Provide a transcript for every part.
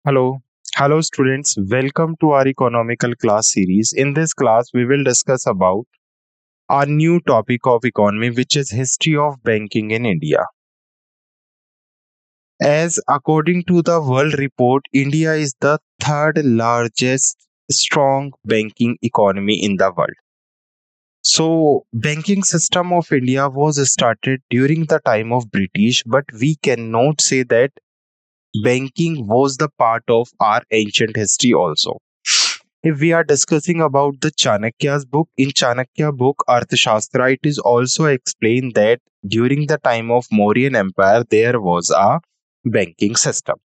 Hello. Hello students, welcome to our economical class series. In this class, we will discuss about our new topic of economy, which is history of banking in India. As according to the World Report, India is the third largest strong banking economy in the world. So, banking system of India was started during the time of British, but we cannot say that banking was the part of our ancient history also. If we are discussing about the Chanakya's book, in Chanakya book Arthashastra, it is also explained that during the time of Mauryan Empire, there was a banking system.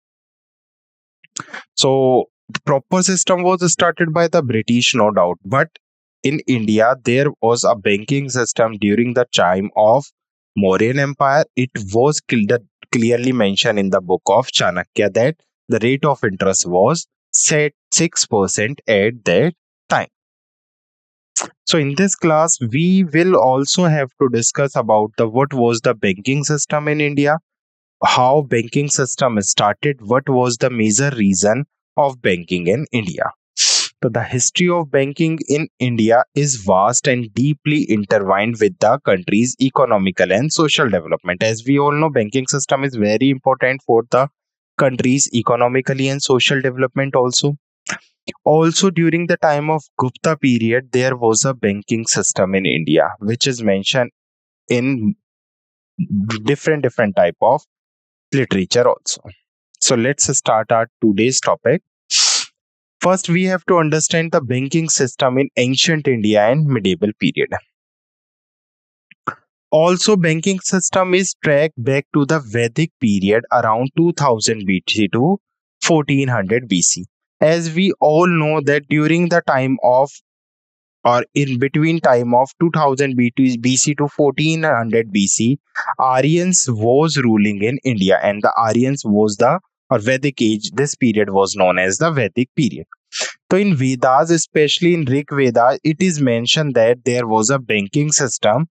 So the proper system was started by the British, no doubt. But in India, there was a banking system during the time of Mauryan Empire. It was clearly mentioned in the book of Chanakya that the rate of interest was set 6% at that time. So in this class, we will also have to discuss about the what was the banking system in India, how banking system started, what was the major reason of banking in India. So the history of banking in India is vast and deeply intertwined with the country's economical and social development. As we all know, banking system is very important for the country's economically and social development also. Also, during the time of Gupta period, there was a banking system in India, which is mentioned in different type of literature also. So let's start our today's topic. First, we have to understand the banking system in ancient India and medieval period. Also, banking system is tracked back to the Vedic period around 2000 BC to 1400 BC. As we all know that during the time of or in between time of 2000 BC to 1400 BC, Aryans was ruling in India, and the Aryans was the or Vedic age. This period was known as the Vedic period. So in Vedas, especially in Rig Veda, it is mentioned that there was a banking system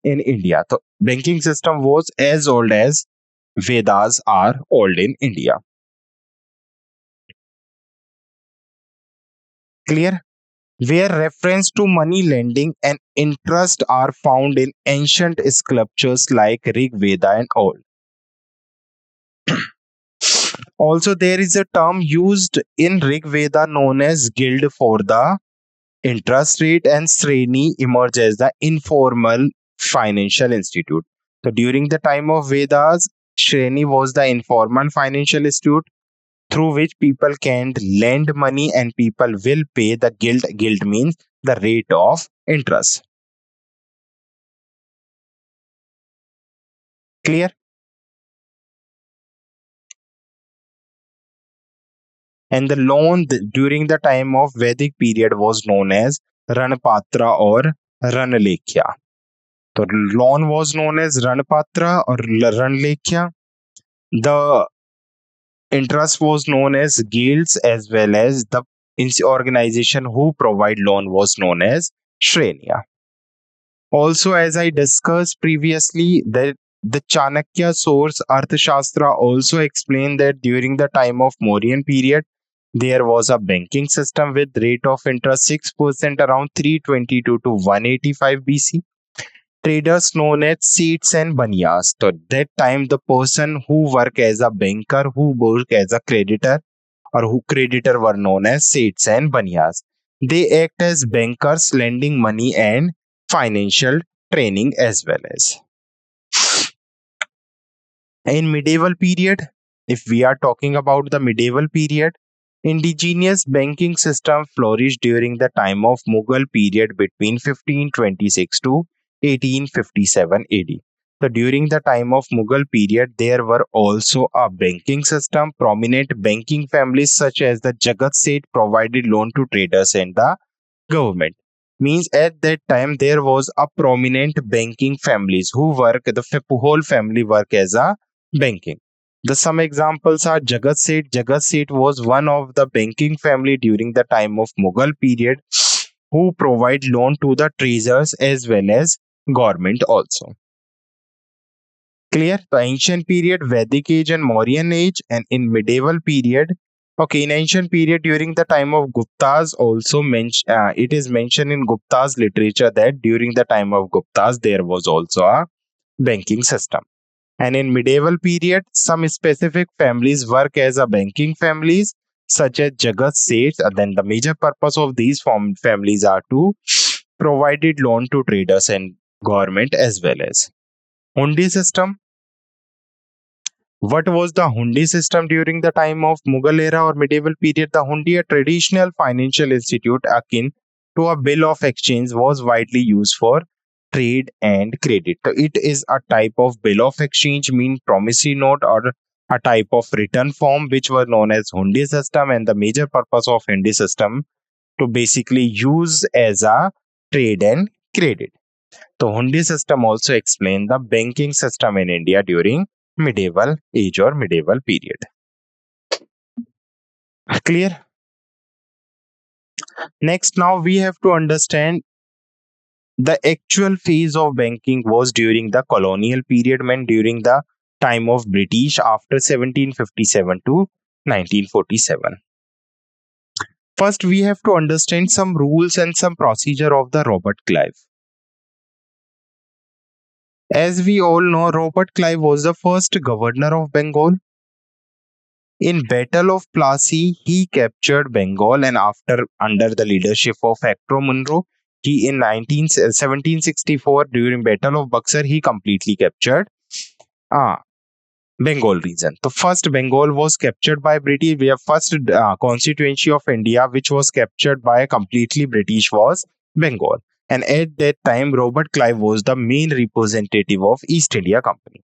in India. So banking system was as old as Vedas are old in India. Clear? Where reference to money lending and interest are found in ancient sculptures like Rig Veda and all. Also, there is a term used in Rig Veda known as guild for the interest rate, and Sreni emerged as the informal financial institute. So, during the time of Vedas, Sreni was the informal financial institute through which people can lend money and people will pay the guild. Guild means the rate of interest. Clear? And the loan during the time of Vedic period was known as Ranpatra or Ranlekhya. So loan was known as Ranpatra or Ranlekhya. The interest was known as guilds, as well as the organization who provide loan was known as Shrenya. Also, as I discussed previously, that the Chanakya source Arthashastra also explained that during the time of Mauryan period, there was a banking system with rate of interest 6% around 322 to 185 BC. Traders known as seats and banyas. So that time the person who work as a banker, who work as a creditor, or who creditor were known as seats and banyas. They act as bankers lending money and financial training as well as. In medieval period, if we are talking about the medieval period, indigenous banking system flourished during the time of Mughal period between 1526 to 1857 AD. So during the time of Mughal period, there were also a banking system. Prominent banking families such as the Jagat Seth provided loan to traders and the government. Means at that time there was a prominent banking families who work the whole family work as a banking. The some examples are Jagat Seth. Jagat Seth was one of the banking family during the time of Mughal period who provide loan to the treasurers as well as government also. Clear? The ancient period, Vedic age and Mauryan age, and in medieval period, Okay, in ancient period during the time of Guptas, also it is mentioned in Gupta's literature that during the time of Guptas there was also a banking system. And in medieval period, some specific families work as a banking families, such as Jagat Seth. Then the major purpose of these families are to provided loan to traders and government as well as hundi system. What was the hundi system during the time of Mughal era or medieval period? The hundi, a traditional financial institute akin to a bill of exchange, was widely used for trade and credit. So it is a type of bill of exchange, mean promissory note, or a type of written form which were known as hundi system. And the major purpose of hundi system to basically use as a trade and credit. The hundi system also explained the banking system in India during medieval age or medieval period. Clear? Next, now we have to understand the actual phase of banking was during the colonial period, meant during the time of British after 1757 to 1947. First, we have to understand some rules and some procedure of the Robert Clive. As we all know, Robert Clive was the first governor of Bengal. In Battle of Plassey, he captured Bengal, and after under the leadership of Hector Munro, he in 1764 during Battle of Buxar, he completely captured uh, Bengal region. The first Bengal was captured by British. We have first constituency of India which was captured by completely British was Bengal. And at that time, Robert Clive was the main representative of East India Company.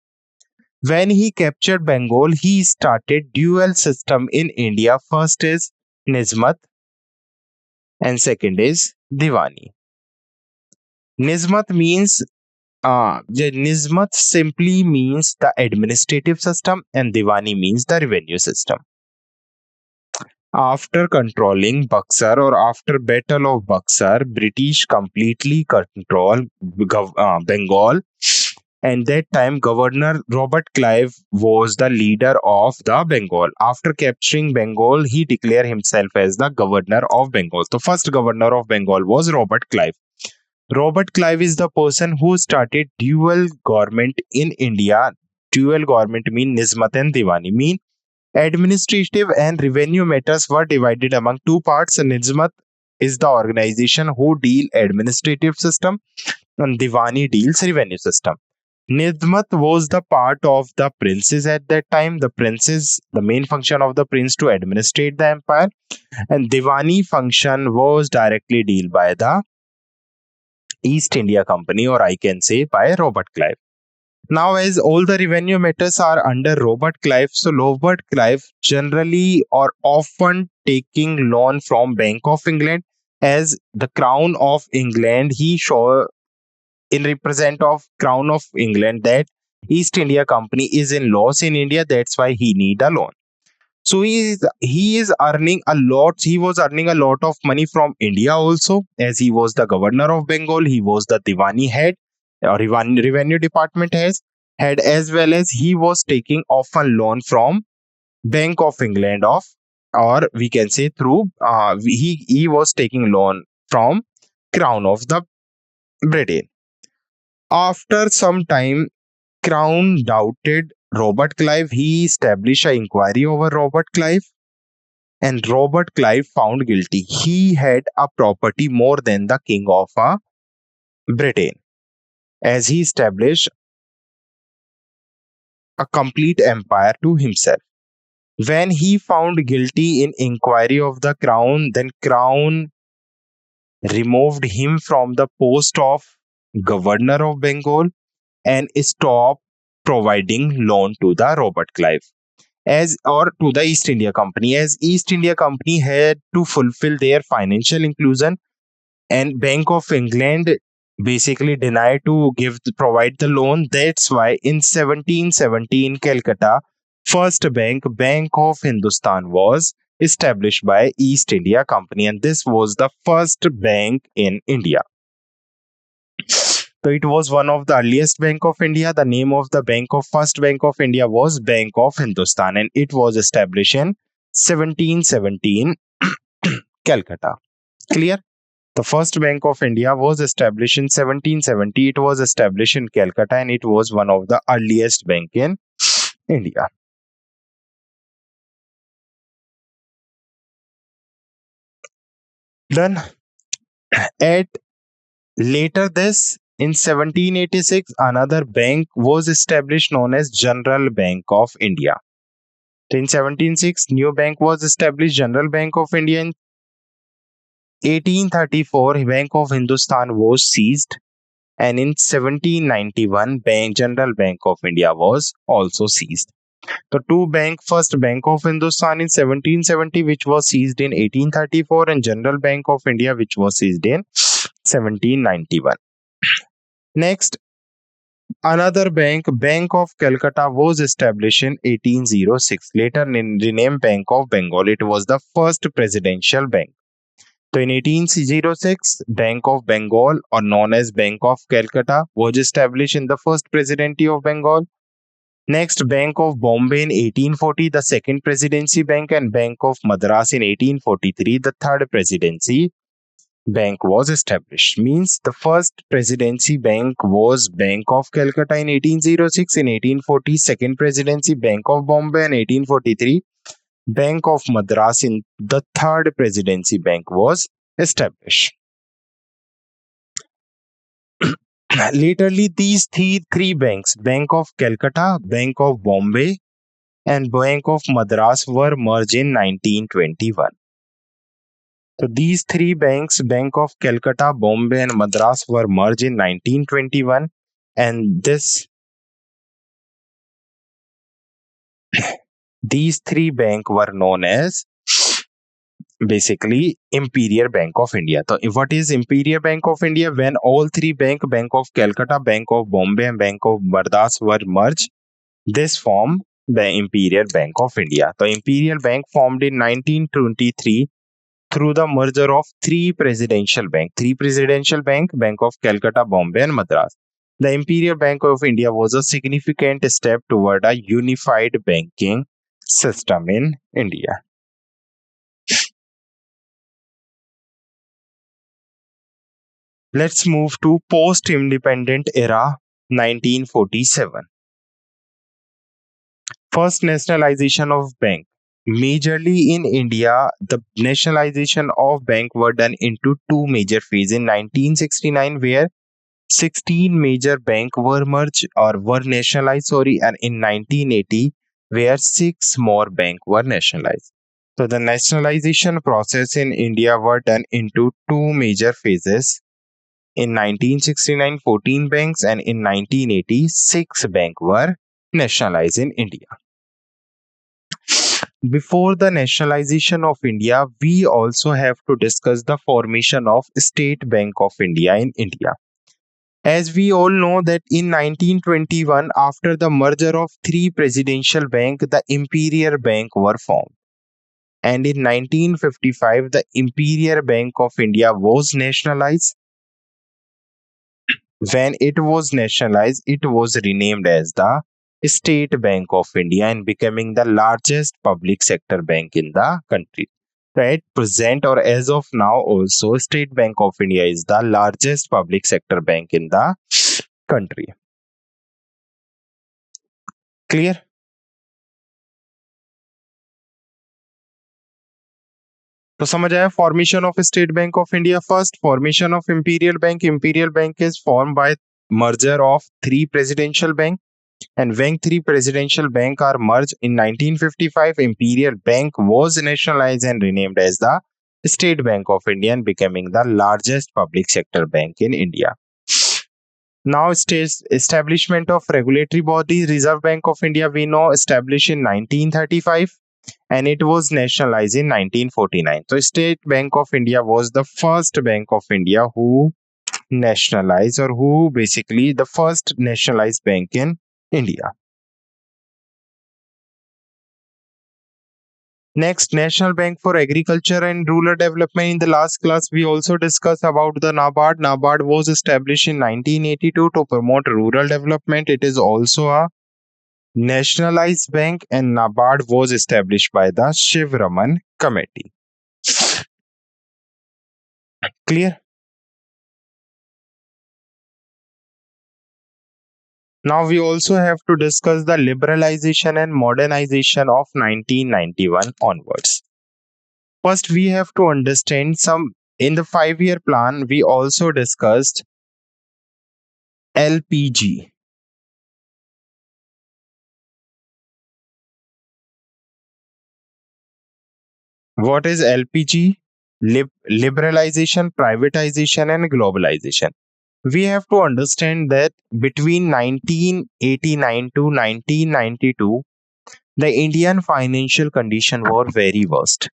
When he captured Bengal, he started dual system in India. First is Nizmat and second is Diwani. Nizmat means the Nizmat simply means the administrative system and Diwani means the revenue system. After controlling Buxar or after Battle of Buxar, British completely control Bengal. And that time, Governor Robert Clive was the leader of the Bengal. After capturing Bengal, he declared himself as the governor of Bengal. The first governor of Bengal was Robert Clive. Robert Clive is the person who started dual government in India. Dual government mean Nizmat and Diwani mean administrative and revenue matters were divided among two parts. Nizmat is the organization who deal administrative system and Diwani deals revenue system. Nizmat was the part of the princes at that time. The princes, the main function of the prince to administrate the empire, and Diwani function was directly deal by the East India Company, or I can say by Robert Clive. Now, as all the revenue matters are under Robert Clive, so Robert Clive generally or often taking loan from Bank of England as the Crown of England. He show in represent of Crown of England that East India Company is in loss in India. That's why he need a loan. So he is earning a lot. He was earning a lot of money from India also, as he was the governor of Bengal. He was the Diwani head or revenue department head, as well as he was taking often loan from Bank of England of, or we can say through he was taking loan from Crown of the Britain. After some time, Crown doubted Robert Clive. He established an inquiry over Robert Clive, and Robert Clive found guilty. He had a property more than the king of Britain, as he established a complete empire to himself. When he found guilty in inquiry of the crown, then crown removed him from the post of governor of Bengal and stopped providing loan to the Robert Clive as or to the East India Company, as East India Company had to fulfill their financial inclusion, and Bank of England basically denied to provide the loan. That's why in 1717 Calcutta, first Bank of Hindustan was established by East India Company, and this was the first bank in India. So it was one of the earliest Bank of India. The name of the first Bank of India was Bank of Hindustan, and it was established in 1717 Calcutta. Clear? The first Bank of India was established in 1770. It was established in Calcutta and it was one of the earliest bank in India. Then at later this in 1786 another bank was established known as General Bank of India. In 1706 new bank was established, General Bank of India. In 1834 Bank of Hindustan was seized, and in 1791 General Bank of India was also seized. The two bank, first Bank of Hindustan in 1770 which was seized in 1834 and General Bank of India which was seized in 1791. Next, another bank, Bank of Calcutta, was established in 1806, later renamed Bank of Bengal. It was the first presidential bank. So in 1806, Bank of Bengal, or known as Bank of Calcutta, was established in the first presidency of Bengal. Next, Bank of Bombay in 1840, the second presidency bank, and Bank of Madras in 1843, the third presidency bank was established. Means the first presidency bank was Bank of Calcutta in 1806, in 1840, second presidency Bank of Bombay, in 1843, Bank of Madras in the third presidency bank was established. Laterly, these three banks, Bank of Calcutta, Bank of Bombay, and Bank of Madras, were merged in 1921. So these three banks, Bank of Calcutta, Bombay, and Madras, were merged in 1921, and these three banks were known as basically Imperial Bank of India. So what is Imperial Bank of India? When all three bank of Calcutta, Bank of Bombay, and Bank of Madras were merged, this formed the Imperial Bank of India. The Imperial Bank formed in 1923 through the merger of three presidential bank, Bank of Calcutta, Bombay, and Madras. The Imperial Bank of India was a significant step toward a unified banking system in India. Let's move to post-independent era, 1947. First nationalization of bank. Majorly in India, the nationalization of bank were done into two major phases. In 1969, where 16 major bank were merged or were nationalized, and in 1980, where 6 more bank were nationalized. So the nationalization process in India were done into two major phases. In 1969, 14 banks, and in 1980, 6 banks were nationalized in India. Before the nationalization of India, we also have to discuss the formation of State Bank of India in India. As we all know that in 1921, after the merger of three presidential banks, the Imperial Bank were formed. And in 1955, the Imperial Bank of India was nationalized. When it was nationalized, it was renamed as the State Bank of India and becoming the largest public sector bank in the country. At present or as of now also, State Bank of India is the largest public sector bank in the country. Clear? तो समझ आया formation of State Bank of India. First, formation of Imperial Bank. Imperial Bank is formed by merger of three presidential bank, and when three presidential bank are merged in 1955, Imperial Bank was nationalized and renamed as the State Bank of India and becoming the largest public sector bank in India. Now, establishment of regulatory body, Reserve Bank of India, we know established in 1935. And it was nationalized in 1949. So State Bank of India was the first Bank of India who nationalized, or who basically the first nationalized bank in India. Next, National Bank for Agriculture and Rural Development. In the last class, we also discussed about the NABARD. NABARD was established in 1982 to promote rural development. It is also a nationalized bank, and NABARD was established by the Shiv Raman Committee. Clear? Now we also have to discuss the liberalization and modernization of 1991 onwards. First, we have to understand some in the 5-year plan. We also discussed LPG. What is LPG? Liberalization, privatization, and globalization. We have to understand that between 1989 to 1992, the Indian financial condition were very worst.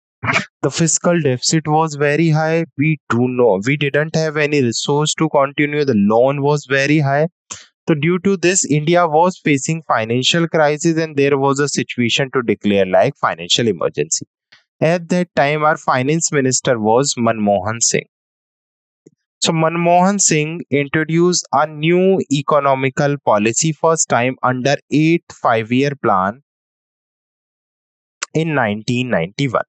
The fiscal deficit was very high. We didn't have any resource to continue. The loan was very high. So due to this, India was facing financial crisis and there was a situation to declare like financial emergency. At that time, our finance minister was Manmohan Singh. So Manmohan Singh introduced a new economical policy first time under 5-year plan in 1991.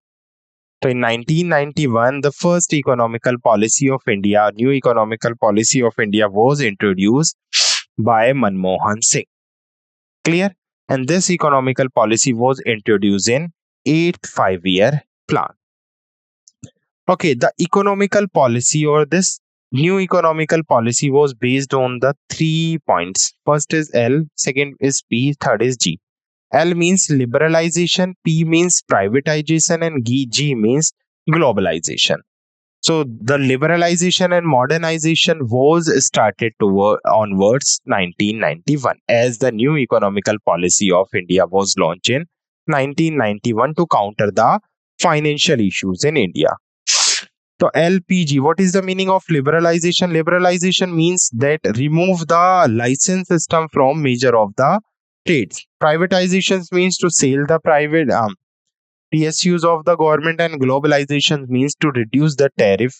So in 1991, the first economical policy of India, new economical policy of India was introduced by Manmohan Singh. Clear? And this economical policy was introduced in 5-year plan. Okay, the economical policy or this new economical policy was based on the 3 points. First is L, second is P, third is G. L means liberalization, P means privatization, and G means globalization. So the liberalization and modernization was started to work onwards 1991 as the new economical policy of India was launched in 1991 to counter the financial issues in India. So LPG, what is the meaning of liberalization? Liberalization means that remove the license system from major of the trades. Privatizations means to sell the private PSUs of the government, and globalization means to reduce the tariff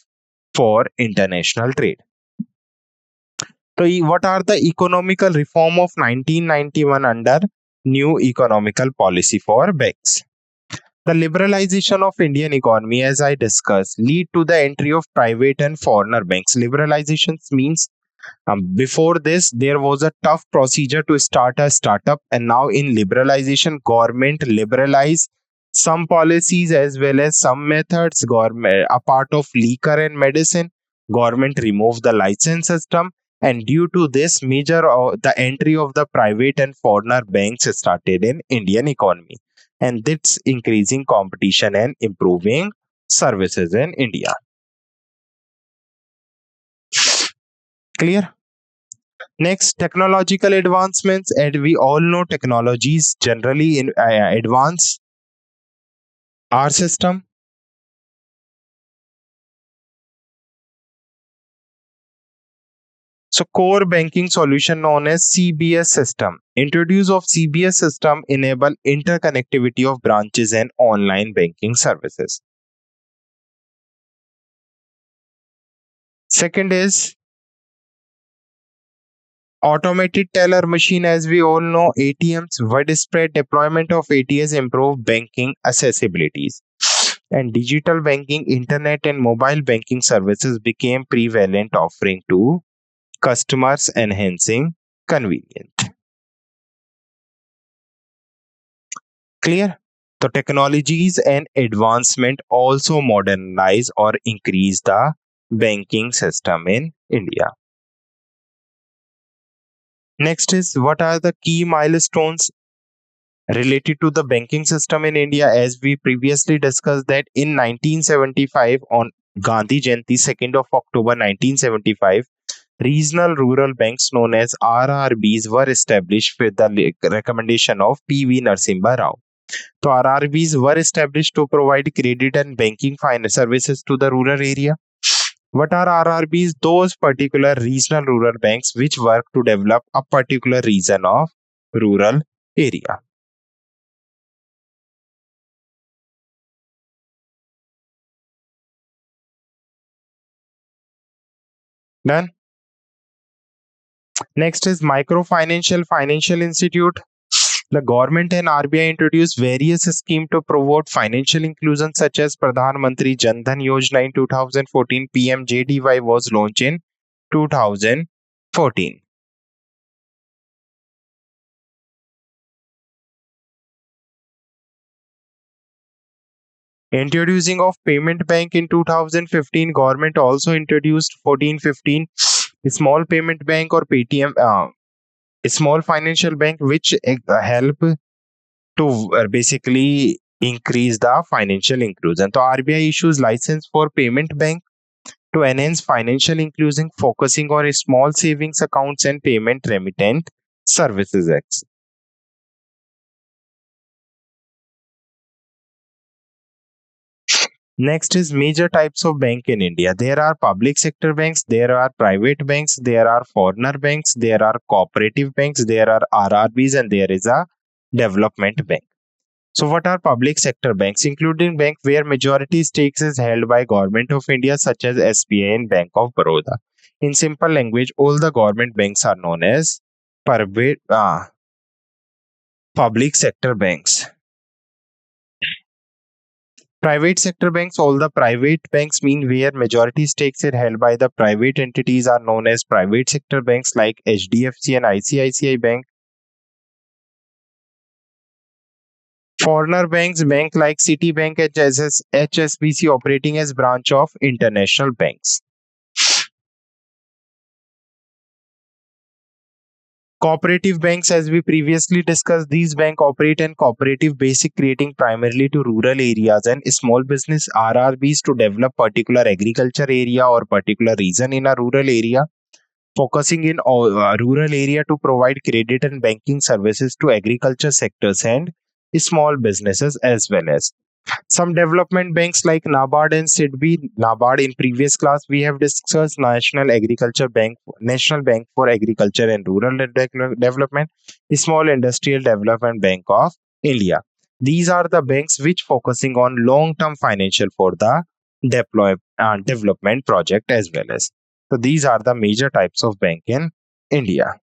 for international trade. So what are the economical reform of 1991 under new economical policy for banks? The liberalization of Indian economy, as I discussed, lead to the entry of private and foreigner banks. Liberalization means before this, there was a tough procedure to start a startup, and now in liberalization, government liberalize some policies as well as some methods. Government, a part of liquor and medicine, government removed the license system, and due to this, major the entry of the private and foreigner banks started in Indian economy, and that's increasing competition and improving services in India. Clear? Next, technological advancements, and we all know technologies generally advance our system. So, core banking solution known as CBS system. Introduce of CBS system enable interconnectivity of branches and online banking services. Second is automated teller machine. As we all know, ATMs, widespread deployment of ATMs improve banking accessibilities, and digital banking, internet and mobile banking services became prevalent, offering to customers enhancing convenience. Clear? The technologies and advancement also modernize or increase the banking system in India. Next is what are the key milestones related to the banking system in India? As we previously discussed that in 1975 on Gandhi Jayanti, 2nd of October 1975, regional rural banks known as RRBs were established with the recommendation of P.V. Narasimha Rao. So RRBs were established to provide credit and banking finance services to the rural area. What are RRBs? Those particular regional rural banks which work to develop a particular region of rural area. Done. Next is microfinancial financial institute. The government and RBI introduced various schemes to promote financial inclusion, such as Pradhan Mantri Jan Dhan Yojana in 2014. PMJDY was launched in 2014. Introducing of payment bank in 2015, government also introduced 14-15 small payment bank or PTM, small financial bank, which help to basically increase the financial inclusion. So RBI issues license for payment bank to enhance financial inclusion, focusing on small savings accounts and payment remittance services acts. Next is major types of bank in India. There are public sector banks, there are private banks, there are foreigner banks, there are cooperative banks, there are RRBs, and there is a development bank. So what are public sector banks? Including bank where majority stakes is held by Government of India, such as SBI and Bank of Baroda. In simple language, all the government banks are known as private, public sector banks. Private sector banks, all the private banks mean where majority stakes are held by the private entities are known as private sector banks, like HDFC and ICICI Bank. Foreigner banks, bank like Citibank and HSBC operating as branch of international banks. Cooperative banks, as we previously discussed, these banks operate in cooperative basic, creating primarily to rural areas and small business. RRBs to develop particular agriculture area or particular region in a rural area, focusing in rural area to provide credit and banking services to agriculture sectors and small businesses, as well as some development banks like NABARD and SIDBI. NABARD, in previous class we have discussed National Agriculture Bank, National Bank for Agriculture and Rural Development, Small Industrial Development Bank of India. These are the banks which focusing on long-term financial for the development project as well as. So these are the major types of bank in India.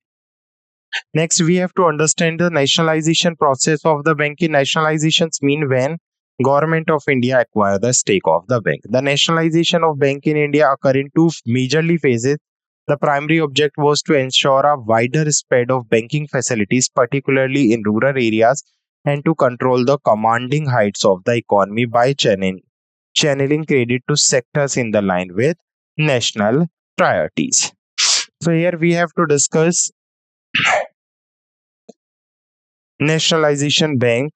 Next, we have to understand the nationalization process of the banking. Nationalizations mean when Government of India acquire the stake of the bank. The nationalization of bank in India occur in two majorly phases. The primary object was to ensure a wider spread of banking facilities, particularly in rural areas, and to control the commanding heights of the economy by channeling credit to sectors in the line with national priorities. So here we have to discuss nationalization bank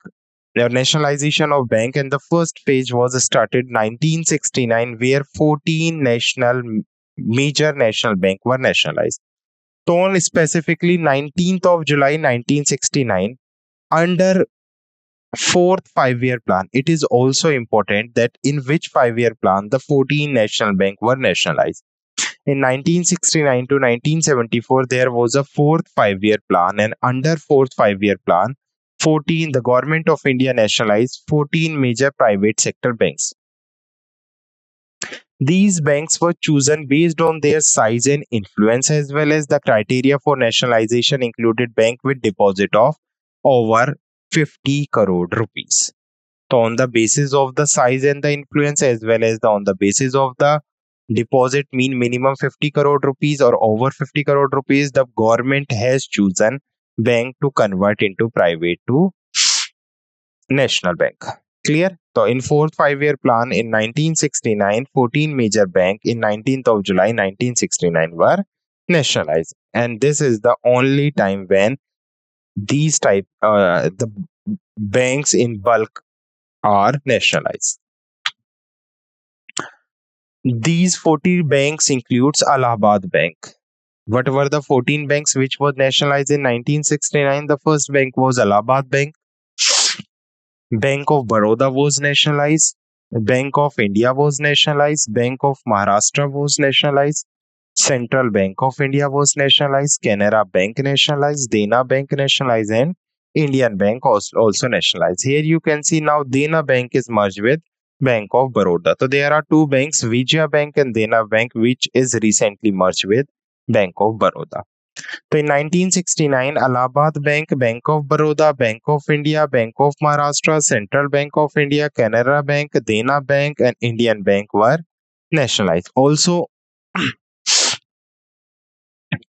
the nationalization of bank, and the first phase was started 1969, where 14 major national bank were nationalized. So on specifically 19th of July 1969, under fourth 5-year plan, it is also important that in which 5-year plan the 14 national bank were nationalized. In 1969 to 1974, there was a fourth 5-year plan, and under fourth 5-year plan, the Government of India nationalized 14 major private sector banks. These banks were chosen based on their size and influence, as well as the criteria for nationalization included bank with deposit of over 50 crore rupees. So on the basis of the size and the influence, as well as on the basis of the deposit mean minimum 50 crore rupees or over 50 crore rupees, the government has chosen bank to convert into private to national bank. Clear? So in fourth 5-year plan in 1969, 14 major bank in 19th of July 1969 were nationalized, and this is the only time when these the banks in bulk are nationalized. These 40 banks includes Allahabad Bank. What were the 14 banks which were nationalized in 1969? The first bank was Allahabad Bank. Bank of Baroda was nationalized. Bank of India was nationalized. Bank of Maharashtra was nationalized. Central Bank of India was nationalized. Canara Bank nationalized. Dena Bank nationalized, and Indian Bank also nationalized. Here you can see now Dena Bank is merged with Bank of Baroda. So there are two banks, Vijaya Bank and Dena Bank, which is recently merged with Bank of Baroda. तो in 1969 Allahabad Bank, Bank of Baroda, Bank of India, Bank of Maharashtra, Central Bank of India, Canara Bank, Dena Bank and Indian Bank were nationalized. Also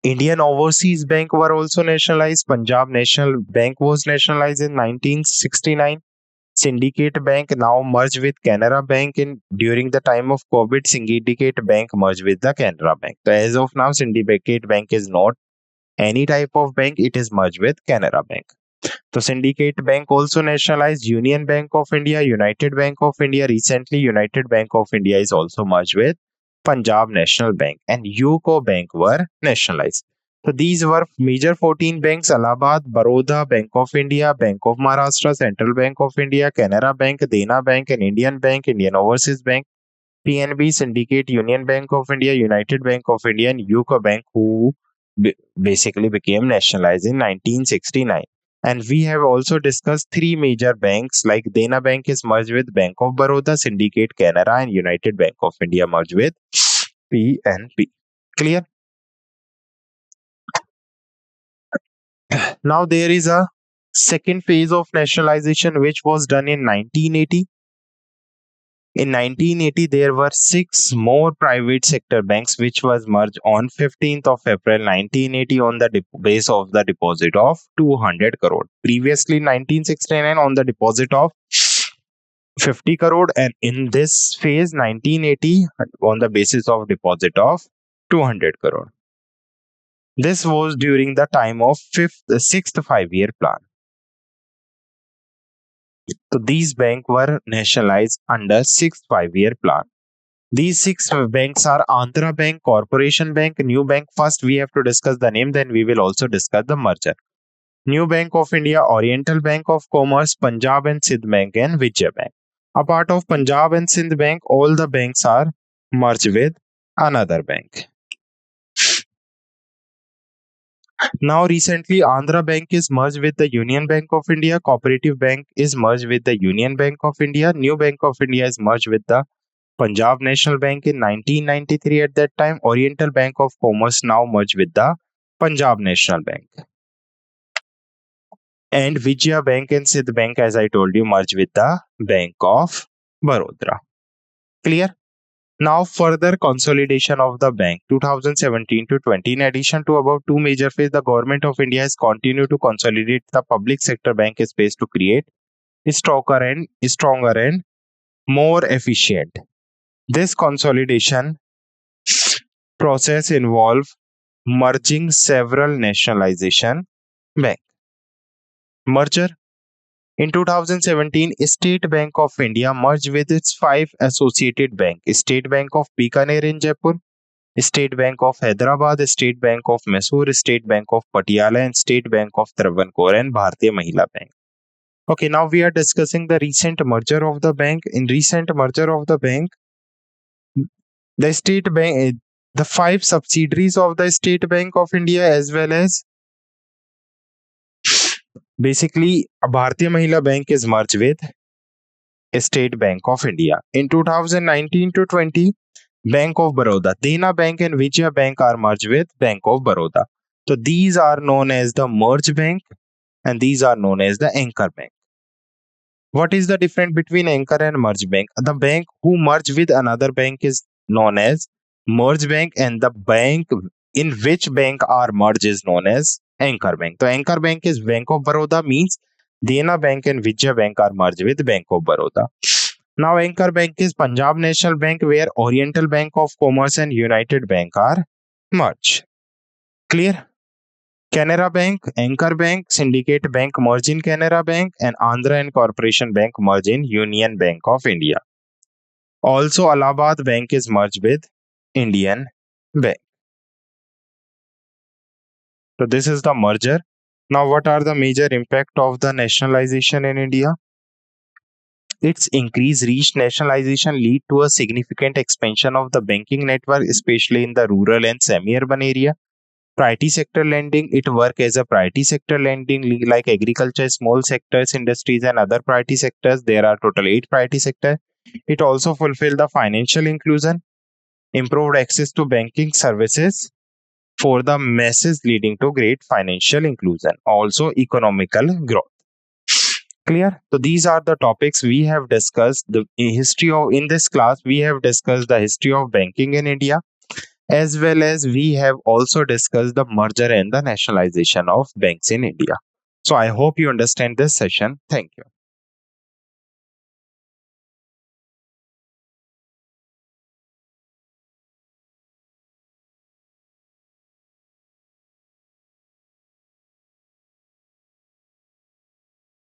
Indian Overseas Bank were also nationalized. Punjab National Bank was nationalized in 1969. Syndicate Bank now merged with Canara Bank in during the time of COVID. Syndicate Bank merged with the Canara Bank. So as of now, Syndicate Bank is not any type of bank. It is merged with Canara Bank. So Syndicate Bank also nationalized. Union Bank of India, United Bank of India. Recently, United Bank of India is also merged with Punjab National Bank, and UCO Bank were nationalized. So these were major 14 banks: Allahabad, Baroda, Bank of India, Bank of Maharashtra, Central Bank of India, Canara Bank, Dena Bank, and Indian Bank, Indian Overseas Bank, PNB, Syndicate, Union Bank of India, United Bank of India, and UCO Bank, who basically became nationalized in 1969. And we have also discussed three major banks like Dena Bank is merged with Bank of Baroda, Syndicate, Canara, and United Bank of India merged with PNB. Clear? Now there is a second phase of nationalization which was done in 1980. In 1980, there were six more private sector banks which was merged on 15th of April 1980 on the base of the deposit of 200 crore. Previously, 1969 on the deposit of 50 crore, and in this phase 1980 on the basis of deposit of 200 crore. This was during the time of sixth 5-year plan. So these banks were nationalized under sixth 5-year plan. These six banks are Andhra Bank, Corporation Bank, New Bank. First, we have to discuss the name, then we will also discuss the merger. New Bank of India, Oriental Bank of Commerce, Punjab and Sindh Bank, and Vijay Bank. A part of Punjab and Sindh Bank, all the banks are merged with another bank. Now, recently, Andhra Bank is merged with the Union Bank of India. Cooperative Bank is merged with the Union Bank of India. New Bank of India is merged with the Punjab National Bank in 1993 at that time. Oriental Bank of Commerce now merged with the Punjab National Bank. And Vijaya Bank and Sindh Bank, as I told you, merged with the Bank of Baroda. Clear? Now further consolidation of the bank 2017 to 20. In addition to about two major phases, the government of India has continued to consolidate the public sector bank space to create stronger and more efficient. This consolidation process involves merging several nationalization bank. Merger. In 2017, State Bank of India merged with its 5 associated banks: State Bank of Bikaner in Jaipur, State Bank of Hyderabad, State Bank of Mysore, State Bank of Patiala, and State Bank of Travancore and Bharatiya Mahila Bank. Okay, now we are discussing the recent merger of the bank. In recent merger of the bank, the State Bank, the 5 subsidiaries of the State Bank of India, as well as basically Bharatiya Mahila Bank is merged with State Bank of India. In 2019 to 20, Bank of Baroda, Dena Bank and Vijaya Bank are merged with Bank of Baroda. So these are known as the merge bank and these are known as the anchor bank. What is the difference between anchor and merge bank? The bank who merge with another bank is known as merge bank, and the bank in which bank are merged is known as anchor bank. So anchor bank is Bank of Baroda, means Dena Bank and Vijaya Bank are merged with Bank of Baroda. Now anchor bank is Punjab National Bank, where Oriental Bank of Commerce and United Bank are merged. Clear? Canara Bank, Anchor Bank, Syndicate Bank merge in Canara Bank, and Andhra and Corporation Bank merge in Union Bank of India. Also, Allahabad Bank is merged with Indian Bank. So this is the merger. Now, what are the major impact of the nationalization in India? Its increased reach. Nationalization lead to a significant expansion of the banking network, especially in the rural and semi-urban area. Priority sector lending, it work as a priority sector lending like agriculture, small sectors, industries and other priority sectors. There are total 8 priority sector. It also fulfill the financial inclusion, improved access to banking services, for the masses, leading to great financial inclusion, also economical growth. Clear? So these are the topics we have discussed. The history of in this class we have discussed the history of banking in India, as well as we have also discussed the merger and the nationalization of banks in India. So I hope you understand this session. Thank you.